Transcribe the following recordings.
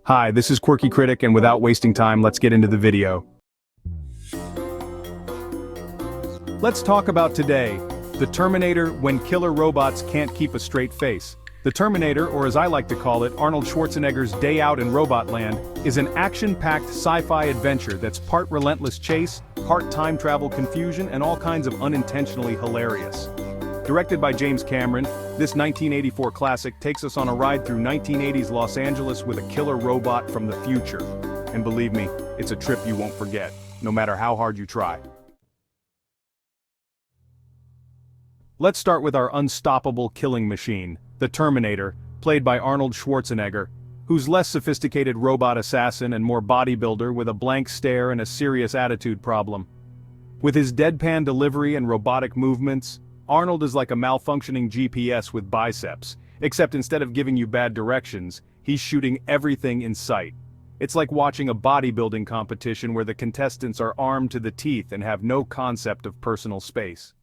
Hi, this is Quirky Critic, and without wasting time, let's get into the video. Let's talk about today, the Terminator when killer robots can't keep a straight face. The Terminator, or as I like to call it, Arnold Schwarzenegger's Day Out in Robotland, is an action-packed sci-fi adventure that's part relentless chase, part time travel confusion, and all kinds of unintentionally hilarious. Directed by James Cameron, this 1984 classic takes us on a ride through 1980s Los Angeles with a killer robot from the future. And believe me, it's a trip you won't forget, no matter how hard you try. Let's start with our unstoppable killing machine, the Terminator, played by Arnold Schwarzenegger, who's less sophisticated robot assassin and more bodybuilder with a blank stare and a serious attitude problem. With his deadpan delivery and robotic movements, Arnold is like a malfunctioning GPS with biceps, except instead of giving you bad directions, he's shooting everything in sight. It's like watching a bodybuilding competition where the contestants are armed to the teeth and have no concept of personal space.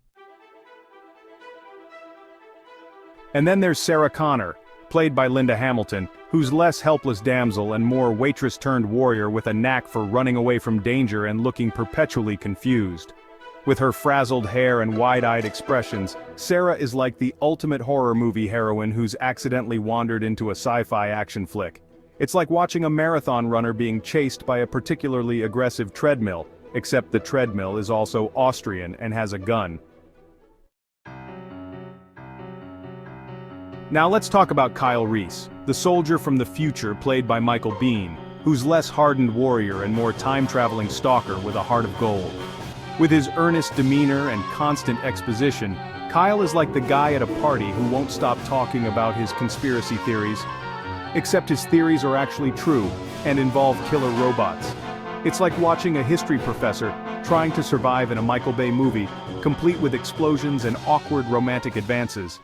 And then there's Sarah Connor, played by Linda Hamilton, who's less helpless damsel and more waitress-turned-warrior with a knack for running away from danger and looking perpetually confused. With her frazzled hair and wide-eyed expressions, Sarah is like the ultimate horror movie heroine who's accidentally wandered into a sci-fi action flick. It's like watching a marathon runner being chased by a particularly aggressive treadmill, except the treadmill is also Austrian and has a gun. Now let's talk about Kyle Reese, the soldier from the future played by Michael Biehn, who's less hardened warrior and more time-traveling stalker with a heart of gold. With his earnest demeanor and constant exposition, Kyle is like the guy at a party who won't stop talking about his conspiracy theories. Except his theories are actually true, and involve killer robots. It's like watching a history professor trying to survive in a Michael Bay movie, complete with explosions and awkward romantic advances.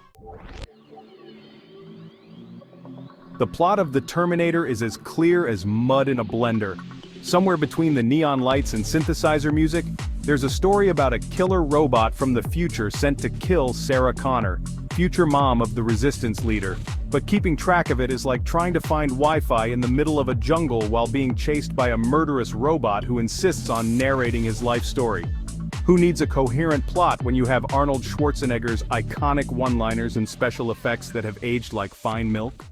The plot of The Terminator is as clear as mud in a blender. Somewhere between the neon lights and synthesizer music, there's a story about a killer robot from the future sent to kill Sarah Connor, future mom of the resistance leader. But keeping track of it is like trying to find Wi-Fi in the middle of a jungle while being chased by a murderous robot who insists on narrating his life story. Who needs a coherent plot when you have Arnold Schwarzenegger's iconic one-liners and special effects that have aged like fine milk?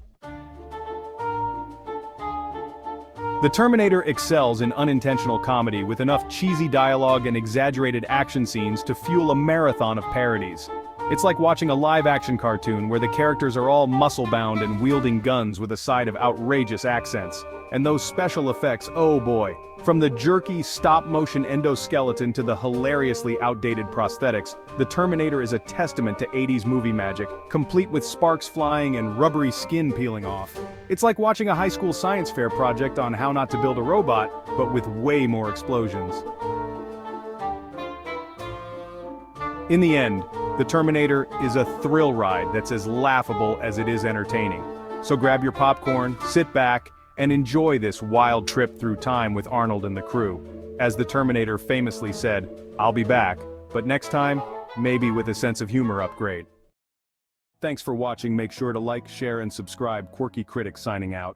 The Terminator excels in unintentional comedy with enough cheesy dialogue and exaggerated action scenes to fuel a marathon of parodies. It's like watching a live-action cartoon where the characters are all muscle-bound and wielding guns with a side of outrageous accents. And those special effects, oh boy. From the jerky stop-motion endoskeleton to the hilariously outdated prosthetics, the Terminator is a testament to 80s movie magic, complete with sparks flying and rubbery skin peeling off. It's like watching a high school science fair project on how not to build a robot, but with way more explosions. In the end, the Terminator is a thrill ride that's as laughable as it is entertaining. So grab your popcorn, sit back, and enjoy this wild trip through time with Arnold and the crew. As the Terminator famously said, "I'll be back, but next time, maybe with a sense of humor upgrade." Thanks for watching. Make sure to like, share, and subscribe. Quirky Critic signing out.